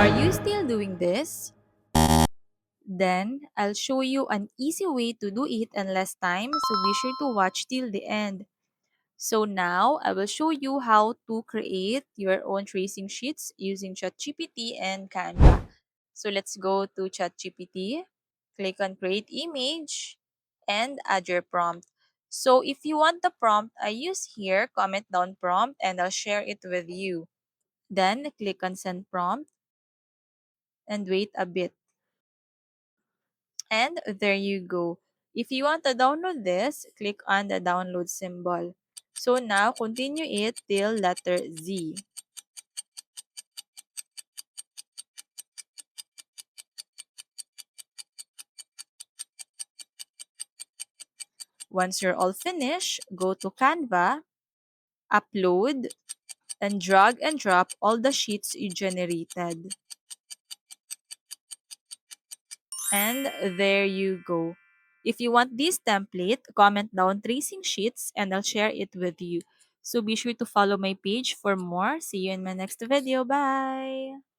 Are you still doing this? Then I'll show you an easy way to do it in less time, so be sure to watch till the end. So now I will show you how to create your own tracing sheets using ChatGPT and Canva. So let's go to ChatGPT, click on create image, and add your prompt. So if you want the prompt I use here, comment down prompt and I'll share it with you. Then click on send prompt and wait a bit. And there you go. If you want to download this, click on the download symbol. So now continue it till letter Z. Once you're all finished, go to Canva, upload, and drag and drop all the sheets you generated. And there you go. If you want this template, comment down tracing sheets and I'll share it with you. So be sure to follow my page for more. See you in my next video. Bye!